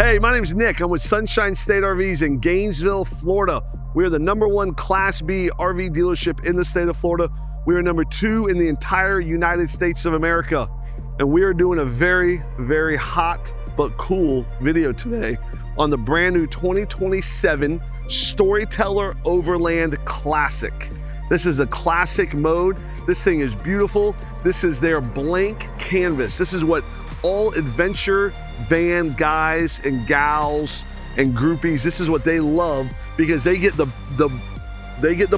Hey, my name's Nick. I'm with Sunshine State RVs in Gainesville, Florida. We are the #1 Class B RV dealership in the state of Florida. We are #2 in the entire United States of America. And we are doing a very, very hot but cool video today on the brand new 2027 Storyteller Overland Classic. This is a classic mode. This thing is beautiful. This is their blank canvas. This is what all adventure van guys and gals and groupies, this is what they love, because they get the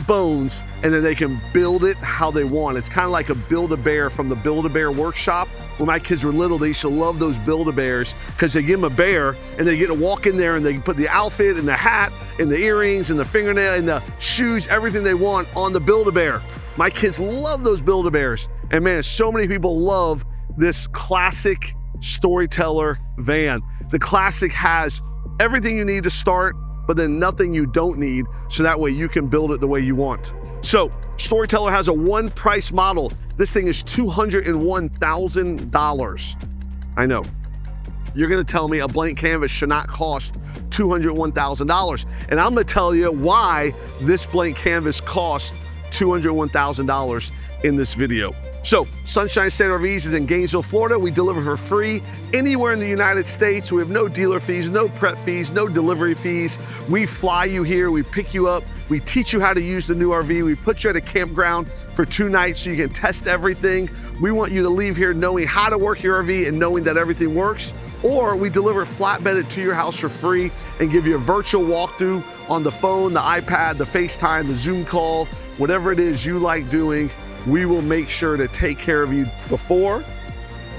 bones and then they can build it how they want. It's kind of like a Build-A-Bear from the Build-A-Bear workshop. When my kids were little, they used to love those Build-A-Bears because they give them a bear and they get to walk in there and they can put the outfit and the hat and the earrings and the fingernail and the shoes, everything they want on the Build-A-Bear. My kids love those Build-A-Bears. And man, so many people love this classic Storyteller van. The Classic has everything you need to start, but then nothing you don't need, so that way you can build it the way you want. So Storyteller has a one price model. This thing is $201,000. I know. You're gonna tell me a blank canvas should not cost $201,000. And I'm gonna tell you why this blank canvas costs $201,000 in this video. So, Sunshine State RVs is in Gainesville, Florida. We deliver for free anywhere in the United States. We have no dealer fees, no prep fees, no delivery fees. We fly you here, we pick you up, we teach you how to use the new RV. We put you at a campground for 2 nights so you can test everything. We want you to leave here knowing how to work your RV and knowing that everything works. Or we deliver flatbed it to your house for free and give you a virtual walkthrough on the phone, the iPad, the FaceTime, the Zoom call, whatever it is you like doing. We will make sure to take care of you before,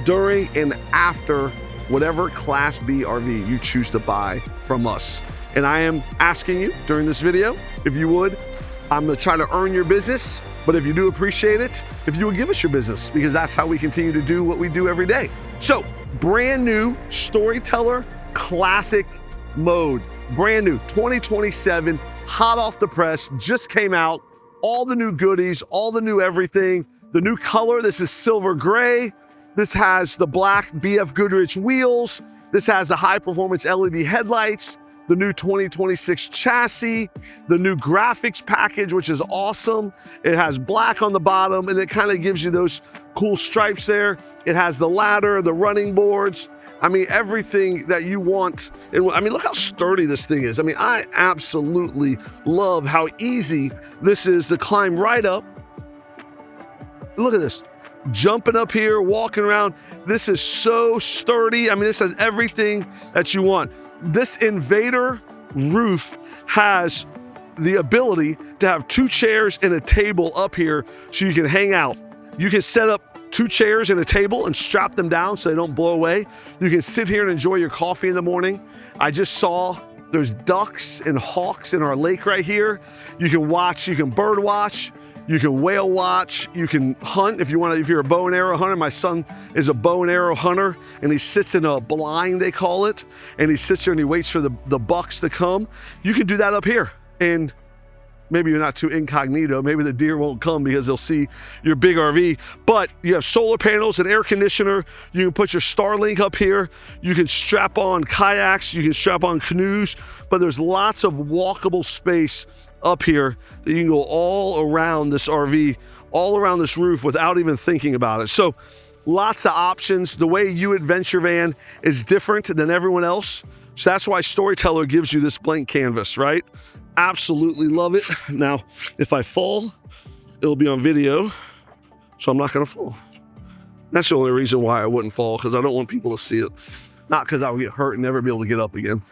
during, and after whatever Class B RV you choose to buy from us. And I am asking you during this video, if you would, I'm gonna try to earn your business, but if you do appreciate it, if you would give us your business, because that's how we continue to do what we do every day. So, brand new Storyteller Classic Mode, brand new, 2027, hot off the press, just came out. All the new goodies, all the new everything. The new color, this is silver gray. This has the black BFGoodrich wheels. This has the high performance LED headlights, the new 2026 chassis, the new graphics package, which is awesome. It has black on the bottom and it kind of gives you those cool stripes there. It has the ladder, the running boards. I mean, everything that you want. I mean, look how sturdy this thing is. I mean, I absolutely love how easy this is to climb right up. Look at this, jumping up here, walking around. This is so sturdy. I mean, this has everything that you want. This Invader roof has the ability to have 2 chairs and a table up here so you can hang out. You can set up 2 chairs and a table and strap them down so they don't blow away. You can sit here and enjoy your coffee in the morning. I just saw there's ducks and hawks in our lake right here. You can watch, you can bird watch, you can whale watch, you can hunt if you want to, if you're a bow and arrow hunter. My son is a bow and arrow hunter and he sits in a blind, they call it, and he sits there and he waits for the bucks to come. You can do that up here. And maybe you're not too incognito. Maybe the deer won't come because they'll see your big RV, but you have solar panels and air conditioner. You can put your Starlink up here. You can strap on kayaks. You can strap on canoes, but there's lots of walkable space up here that you can go all around this RV, all around this roof without even thinking about it. So lots of options. The way you adventure van is different than everyone else. So that's why Storyteller gives you this blank canvas, right? Absolutely love it. Now, if I fall, it'll be on video, so I'm not gonna fall. That's the only reason why I wouldn't fall, because I don't want people to see it. Not because I would get hurt and never be able to get up again.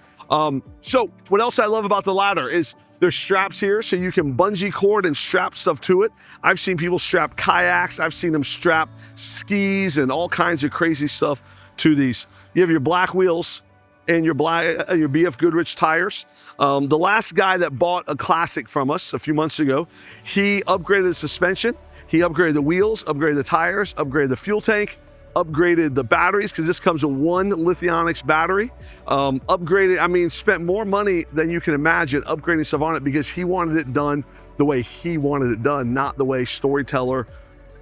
So what else I love about the ladder is there's straps here, so you can bungee cord and strap stuff to it. I've seen people strap kayaks. I've seen them strap skis and all kinds of crazy stuff to these. You have your black wheels and your BFGoodrich tires. The last guy that bought a Classic from us a few months ago, he upgraded the suspension, he upgraded the wheels, upgraded the tires, upgraded the fuel tank, upgraded the batteries, because this comes with 1 Lithium battery. Upgraded, I mean, spent more money than you can imagine upgrading stuff on it because he wanted it done the way he wanted it done, not the way Storyteller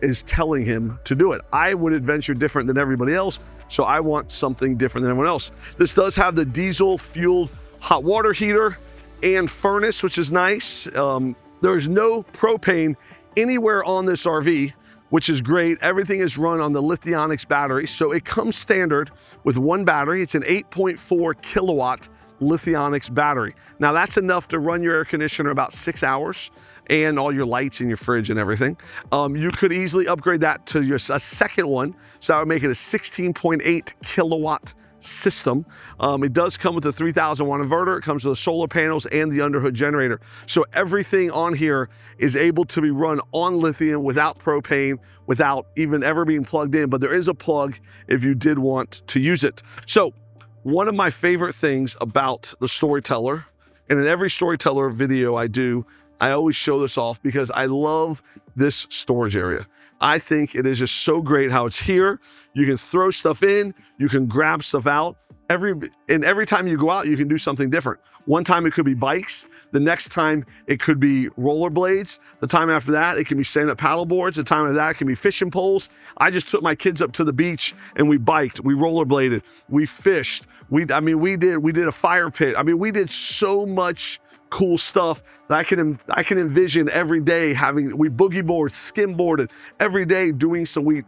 is telling him to do it. I would adventure different than everybody else, so I want something different than everyone else. This does have the diesel fueled hot water heater and furnace, which is nice. There's no propane anywhere on this RV, which is great. Everything is run on the Lithium battery, so it comes standard with one battery. It's an 8.4 kilowatt Lithium battery. Now that's enough to run your air conditioner about 6 hours and all your lights in your fridge and everything. You could easily upgrade that to a second one, so that would make it a 16.8 kilowatt system. It does come with a 3,000 watt inverter. It comes with the solar panels and the underhood generator. So everything on here is able to be run on lithium without propane, without even ever being plugged in, but there is a plug if you did want to use it. So one of my favorite things about the Storyteller, and in every Storyteller video I do, I always show this off because I love this storage area. I think it is just so great how it's here. You can throw stuff in, you can grab stuff out. Every time you go out, you can do something different. One time it could be bikes. The next time it could be rollerblades. The time after that, it can be stand-up paddle boards. The time after that, it can be fishing poles. I just took my kids up to the beach and we biked, we rollerbladed, we fished. We did a fire pit. I mean, we did so much cool stuff that I can envision every day we boogie boarded, skim boarded every day doing some, what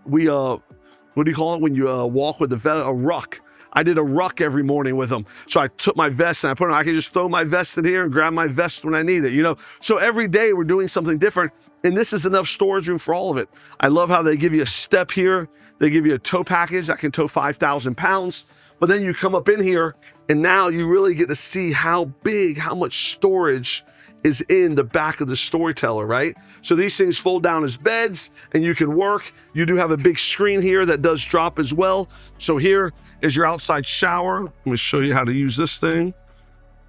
do you call it when you walk with a ruck? I did a ruck every morning with them. So I took my vest and I put it on. I can just throw my vest in here and grab my vest when I need it, you know? So every day we're doing something different, and this is enough storage room for all of it. I love how they give you a step here. They give you a tow package that can tow 5,000 pounds. But then you come up in here and now you really get to see how much storage is in the back of the Storyteller, right? So these things fold down as beds and you can work. You do have a big screen here that does drop as well. So here is your outside shower. Let me show you how to use this thing.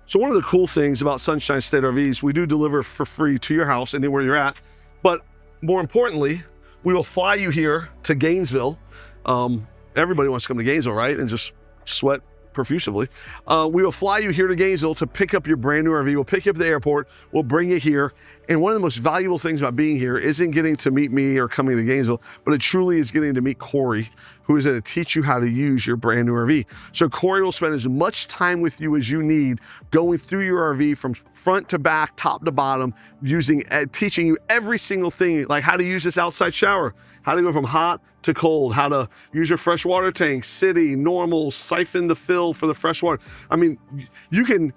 So one of the cool things about Sunshine State RVs, we do deliver for free to your house anywhere you're at. But more importantly, we will fly you here to Gainesville. Everybody wants to come to Gainesville, right? And just sweat profusely. We will fly you here to Gainesville to pick up your brand new RV. We'll pick you up at the airport. We'll bring you here. And one of the most valuable things about being here isn't getting to meet me or coming to Gainesville, but it truly is getting to meet Corey, who is going to teach you how to use your brand new RV. So Corey will spend as much time with you as you need going through your RV from front to back, top to bottom, teaching you every single thing, like how to use this outside shower, how to go from hot to cold, how to use your freshwater tank, city, normal, siphon the fill for the freshwater. I mean, you can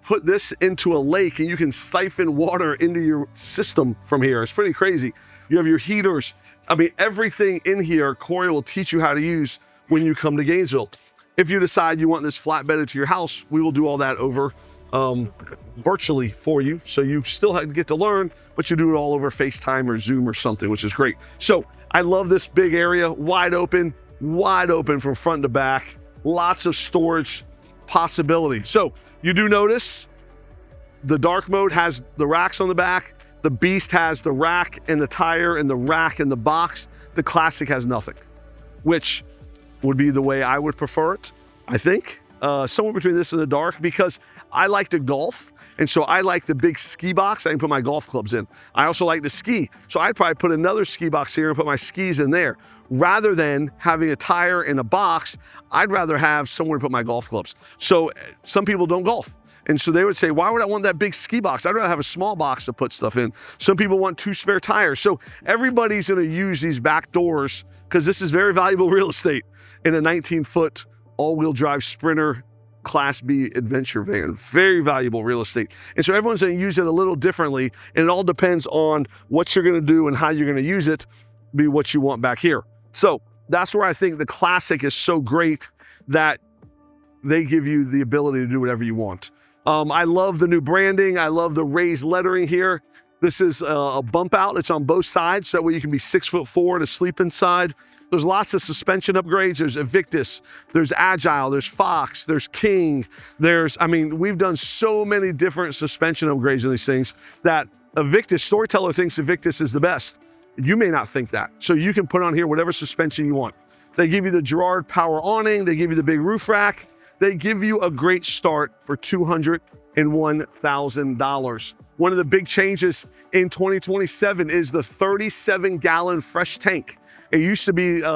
put this into a lake and you can siphon water into your system from here. It's pretty crazy. You have your heaters. I mean, everything in here, Corey will teach you how to use when you come to Gainesville. If you decide you want this flatbedded to your house, we will do all that over virtually for you. So you still have to get to learn, but you do it all over FaceTime or Zoom or something, which is great. So I love this big area, wide open from front to back, lots of storage possibility. So you do notice the dark mode has the racks on the back. The Beast has the rack and the tire and the rack and the box. The Classic has nothing, which would be the way I would prefer it, I think. Somewhere between this and the dark, because I like to golf. And so I like the big ski box I can put my golf clubs in. I also like to ski. So I'd probably put another ski box here and put my skis in there. Rather than having a tire in a box, I'd rather have somewhere to put my golf clubs. So some people don't golf. And so they would say, why would I want that big ski box? I'd rather have a small box to put stuff in. Some people want 2 spare tires. So everybody's gonna use these back doors because this is very valuable real estate in a 19-foot all-wheel drive Sprinter Class B adventure van. Very valuable real estate. And so everyone's gonna use it a little differently, and it all depends on what you're gonna do and how you're gonna use it, be what you want back here. So that's where I think the Classic is so great that they give you the ability to do whatever you want. I love the new branding. I love the raised lettering here. This is a bump out. It's on both sides, so that way you can be 6'4" to sleep inside. There's lots of suspension upgrades. There's Invictus, there's Agile, there's Fox, there's King. I mean, we've done so many different suspension upgrades on these things that Invictus, Storyteller thinks Invictus is the best. You may not think that. So you can put on here whatever suspension you want. They give you the Girard power awning. They give you the big roof rack. they give you a great start for $201,000. One of the big changes in 2027 is the 37-gallon fresh tank. It used to be 10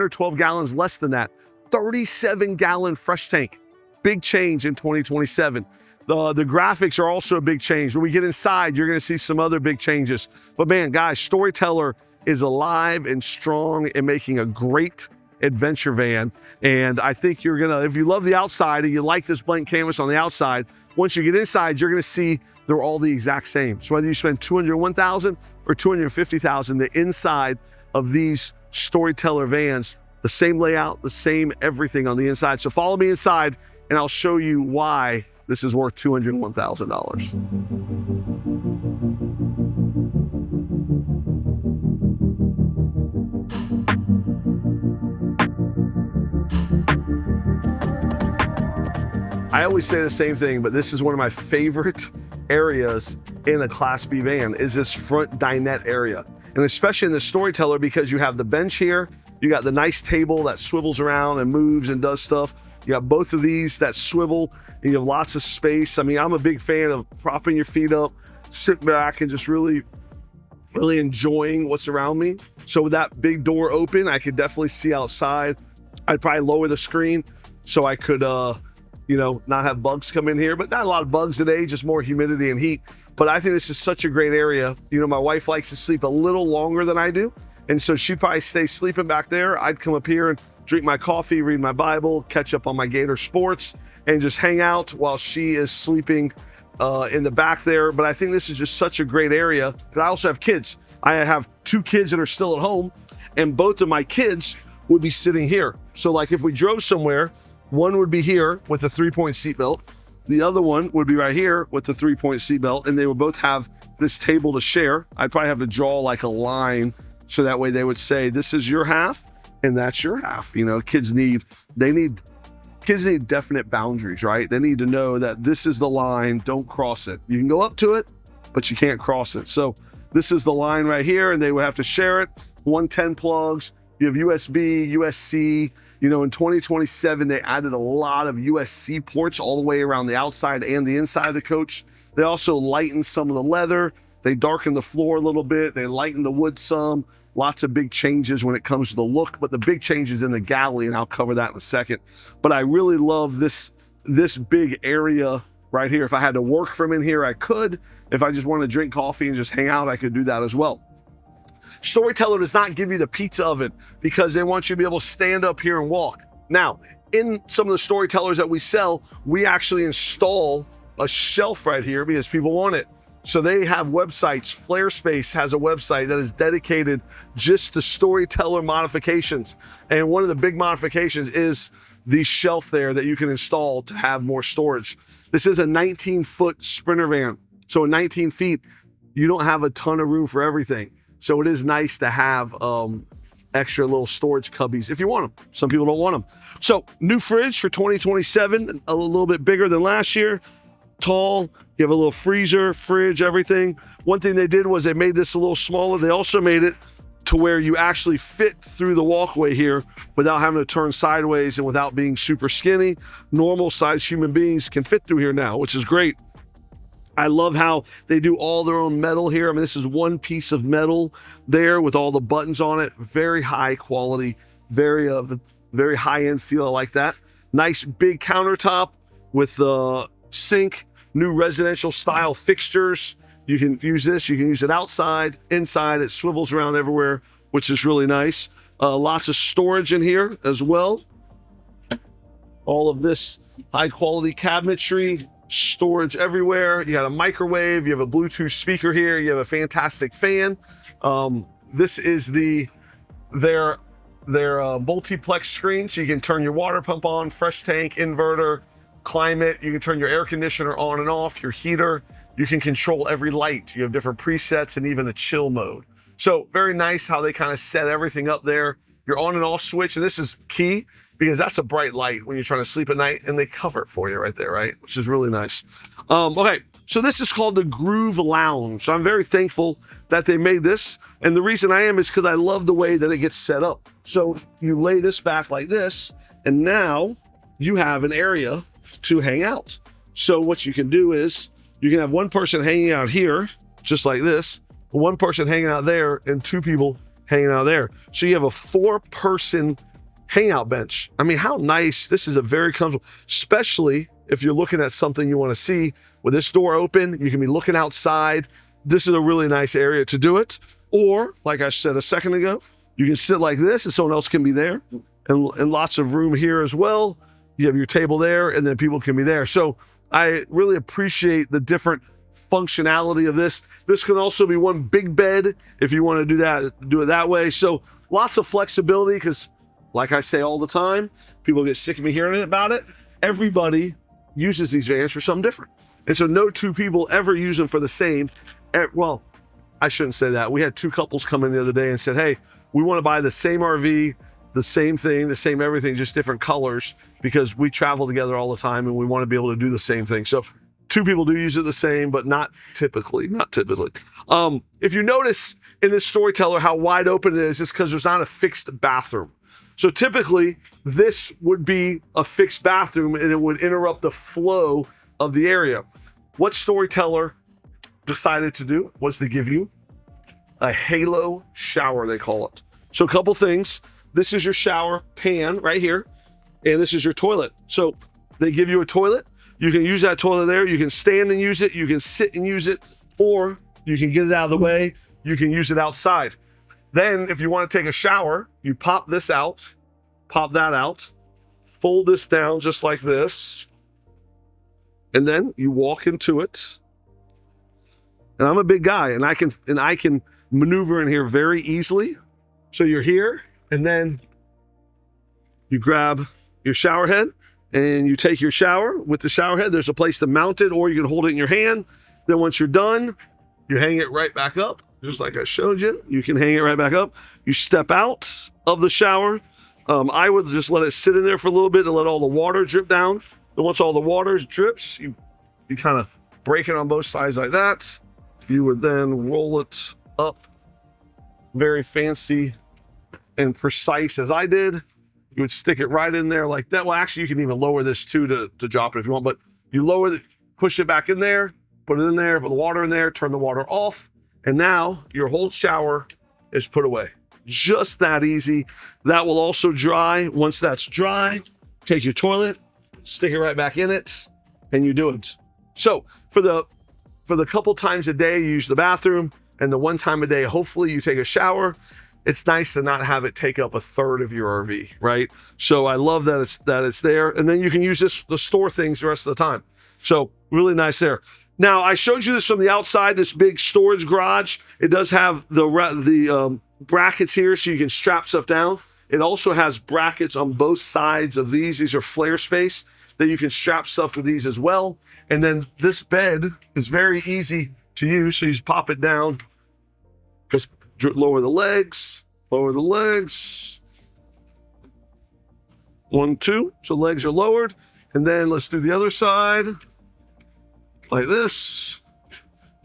or 12 gallons less than that. 37-gallon fresh tank. Big change in 2027. The graphics are also a big change. When we get inside, you're going to see some other big changes. But man, guys, Storyteller is alive and strong and making a great adventure van. And I think you're gonna, if you love the outside and you like this blank canvas on the outside, once you get inside, you're gonna see they're all the exact same. So whether you spend $201,000 or $250,000, the inside of these Storyteller vans, the same layout, the same everything on the inside. So follow me inside and I'll show you why this is worth $201,000. I always say the same thing, but this is one of my favorite areas in a Class B van is this front dinette area. And especially in the Storyteller, because you have the bench here, you got the nice table that swivels around and moves and does stuff. You got both of these that swivel and you have lots of space. I mean, I'm a big fan of propping your feet up, sitting back and just really enjoying what's around me. So with that big door open, I could definitely see outside. I'd probably lower the screen so I could, not have bugs come in here, but not a lot of bugs today, just more humidity and heat. But I think this is such a great area. You know, my wife likes to sleep a little longer than I do. And so she'd probably stay sleeping back there. I'd come up here and drink my coffee, read my Bible, catch up on my Gator sports, and just hang out while she is sleeping in the back there. But I think this is just such a great area. Because I also have kids. I have 2 kids that are still at home, and both of my kids would be sitting here. So like if we drove somewhere, one would be here with a 3-point seatbelt. The other one would be right here with the 3-point seatbelt, and they would both have this table to share. I'd probably have to draw like a line so that way they would say, this is your half and that's your half. You know, kids need definite boundaries, right? They need to know that this is the line, don't cross it. You can go up to it, but you can't cross it. So this is the line right here, and they would have to share it. 110 plugs, you have USB, USB-C. You know, in 2027, they added a lot of USB-C ports all the way around the outside and the inside of the coach. They also lightened some of the leather. They darkened the floor a little bit. They lightened the wood some. Lots of big changes when it comes to the look, but the big changes in the galley, and I'll cover that in a second. But I really love this big area right here. If I had to work from in here, I could. If I just wanted to drink coffee and just hang out, I could do that as well. Storyteller does not give you the pizza oven because they want you to be able to stand up here and walk. Now, in some of the Storytellers that we sell, we actually install a shelf right here because people want it. So they have websites. Flarespace has a website that is dedicated just to Storyteller modifications. And one of the big modifications is the shelf there that you can install to have more storage. This is a 19-foot Sprinter van. So at 19 feet, you don't have a ton of room for everything. So it is nice to have extra little storage cubbies if you want them. Some people don't want them. So new fridge for 2027, a little bit bigger than last year. Tall, you have a little freezer, fridge, everything. One thing they did was they made this a little smaller. They also made it to where you actually fit through the walkway here without having to turn sideways and without being super skinny. Normal sized human beings can fit through here now, which is great. I love how they do all their own metal here. I mean, this is one piece of metal there with all the buttons on it. Very high quality, very high end feel. I like that. Nice big countertop with the sink, new residential style fixtures. You can use this, you can use it outside, inside, it swivels around everywhere, which is really nice. Lots of storage in here as well. All of this high quality cabinetry, storage everywhere. You got a microwave, you have a Bluetooth speaker here, you have a fantastic fan. This is their multiplex screen, so you can turn your water pump on, fresh tank, inverter, climate. You can turn your air conditioner on and off, your heater. You can control every light. You have different presets and even a chill mode. So very nice how they kind of set everything up there. Your on and off switch, and this is key because that's a bright light when you're trying to sleep at night, and they cover it for you right there, right? Which is really nice. Okay, so this is called the GrooveLounge. So I'm very thankful that they made this, and the reason I am is because I love the way that it gets set up. So you lay this back like this, and now you have an area to hang out. So what you can do is you can have one person hanging out here, just like this, one person hanging out there, and two people hanging out there. So you have a 4-person hangout bench. I mean, how nice. This is a very comfortable, especially if you're looking at something you want to see. With this door open, you can be looking outside. This is a really nice area to do it. Or, like I said a second ago, you can sit like this and someone else can be there. And lots of room here as well. You have your table there and then people can be there. So I really appreciate the different functionality of this. This can also be one big bed if you want to do it that way. So lots of flexibility, because like I say all the time, people get sick of me hearing about it. Everybody uses these vans for something different. And so no two people ever use them for the same. Well, I shouldn't say that. We had 2 couples come in the other day and said, hey, we want to buy the same RV, the same thing, the same everything, just different colors, because we travel together all the time and we want to be able to do the same thing. So 2 people do use it the same, but not typically. If you notice in this Storyteller how wide open it is, it's because there's not a fixed bathroom. So typically this would be a fixed bathroom and it would interrupt the flow of the area. What Storyteller decided to do was to give you a halo shower, they call it. So a couple things. This is your shower pan right here, and this is your toilet. So they give you a toilet. You can use that toilet there. You can stand and use it. You can sit and use it, or you can get it out of the way. You can use it outside. Then if you want to take a shower, you pop this out, pop that out, fold this down just like this, and then you walk into it. And I'm a big guy, and I can maneuver in here very easily. So you're here, and then you grab your shower head and you take your shower. With the shower head, there's a place to mount it, or you can hold it in your hand. Then once you're done, you hang it right back up, just like I showed you. You can hang it right back up. You step out of the shower. I would just let it sit in there for a little bit and let all the water drip down. And once all the water drips, you kind of break it on both sides like that. You would then roll it up very fancy and precise as I did. You would stick it right in there like that. Well, actually, you can even lower this too to drop it if you want, but you lower it, push it back in there, put it in there, put the water in there, turn the water off, and now your whole shower is put away. Just that easy. That will also dry. Once that's dry, take your toilet, stick it right back in it, and you do it. So for the couple times a day you use the bathroom, and the one time a day hopefully you take a shower, it's nice to not have it take up a third of your RV, right? So I love that it's there. And then you can use this to store things the rest of the time. So really nice there. Now I showed you this from the outside, this big storage garage. It does have the brackets here so you can strap stuff down. It also has brackets on both sides of these. These are flare space that you can strap stuff with these as well. And then this bed is very easy to use. So you just pop it down, just lower the legs. 1, 2, so legs are lowered. And then let's do the other side like this.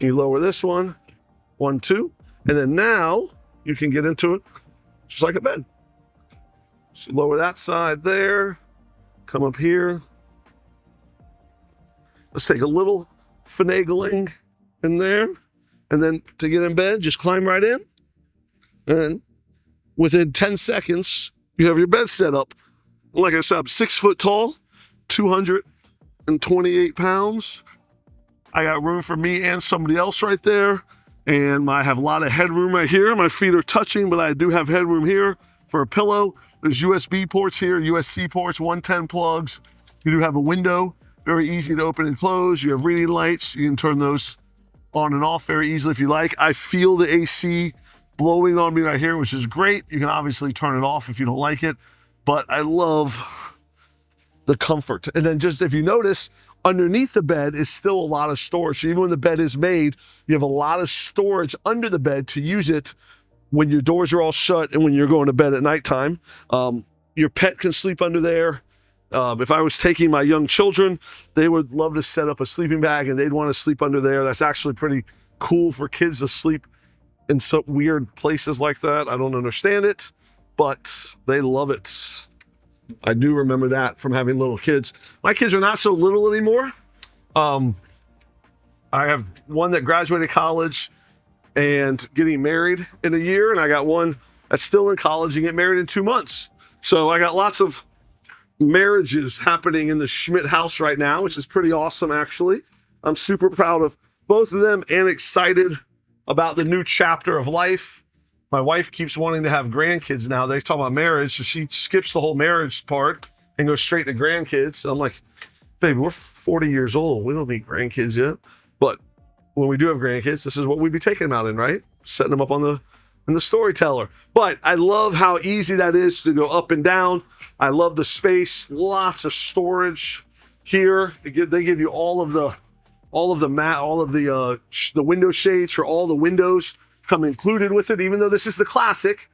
You lower this one, 1, 2. And then now you can get into it just like a bed. So lower that side there, come up here. Let's take a little finagling in there. And then to get in bed, just climb right in. And within 10 seconds, you have your bed set up. Like I said, I'm 6 foot tall, 228 pounds. I got room for me and somebody else right there. And I have a lot of headroom right here. My feet are touching, but I do have headroom here for a pillow. There's USB ports here, USB ports, 110 plugs. You do have a window, very easy to open and close. You have reading lights. You can turn those on and off very easily if you like. I feel the AC blowing on me right here, which is great. You can obviously turn it off if you don't like it, but I love the comfort. And then just if you notice, underneath the bed is still a lot of storage. So even when the bed is made, you have a lot of storage under the bed to use it when your doors are all shut and when you're going to bed at nighttime. Your pet can sleep under there. If I was taking my young children, they would love to set up a sleeping bag and they'd want to sleep under there. That's actually pretty cool for kids to sleep in some weird places like that. I don't understand it, but they love it. I do remember that from having little kids. My kids are not so little anymore. I have one that graduated college and getting married in a year, and I got one that's still in college and get married in 2 months. So I got lots of marriages happening in the Schmidt house right now, which is pretty awesome, actually. I'm super proud of both of them and excited about the new chapter of life. My wife keeps wanting to have grandkids now. They talk about marriage, so she skips the whole marriage part and goes straight to grandkids. I'm like, baby, we're 40 years old. We don't need grandkids yet. But when we do have grandkids, this is what we'd be taking them out in, right? Setting them up in the Storyteller. But I love how easy that is to go up and down. I love the space, lots of storage here. They give you all of the window shades for all the windows come included with it. Even though this is the Classic,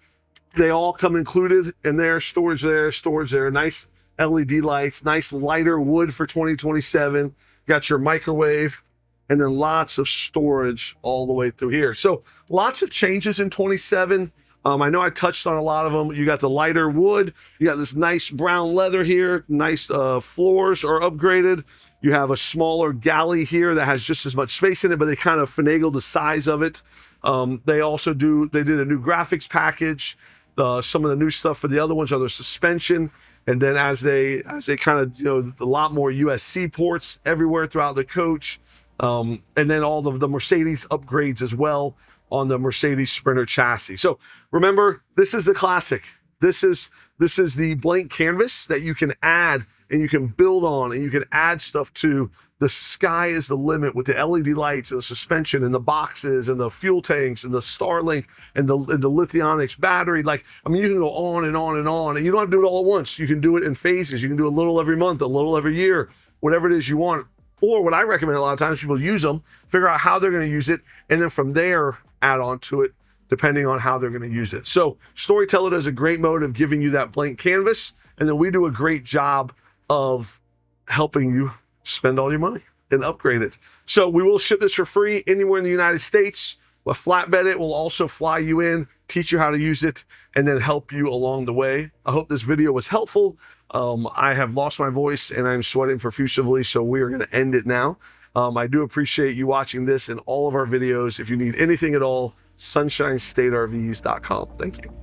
they all come included in there. Storage there. Nice LED lights, nice lighter wood for 2027. Got your microwave, and then lots of storage all the way through here. So lots of changes in 27. I know I touched on a lot of them. You got the lighter wood. You got this nice brown leather here. Nice floors are upgraded. You have a smaller galley here that has just as much space in it, but they kind of finagled the size of it. They did a new graphics package. Some of the new stuff for the other ones are the suspension. And then as they kind of, a lot more USC ports everywhere throughout the coach. And then all of the Mercedes upgrades as well on the Mercedes Sprinter chassis. So remember, this is the Classic. This is the blank canvas that you can add and you can build on and you can add stuff to. The sky is the limit with the LED lights and the suspension and the boxes and the fuel tanks and the Starlink and the Lithionics battery. You can go on and on and on, and you don't have to do it all at once. You can do it in phases. You can do a little every month, a little every year, whatever it is you want. Or what I recommend a lot of times, people use them, figure out how they're going to use it, and then from there, add on to it, depending on how they're going to use it. So Storyteller does a great mode of giving you that blank canvas, and then we do a great job of helping you spend all your money and upgrade it. So we will ship this for free anywhere in the United States. We'll flatbed it. We'll also fly you in, teach you how to use it, and then help you along the way. I hope this video was helpful. I have lost my voice and I'm sweating profusely, so we are going to end it now. I do appreciate you watching this and all of our videos. If you need anything at all, sunshinestatervs.com. Thank you.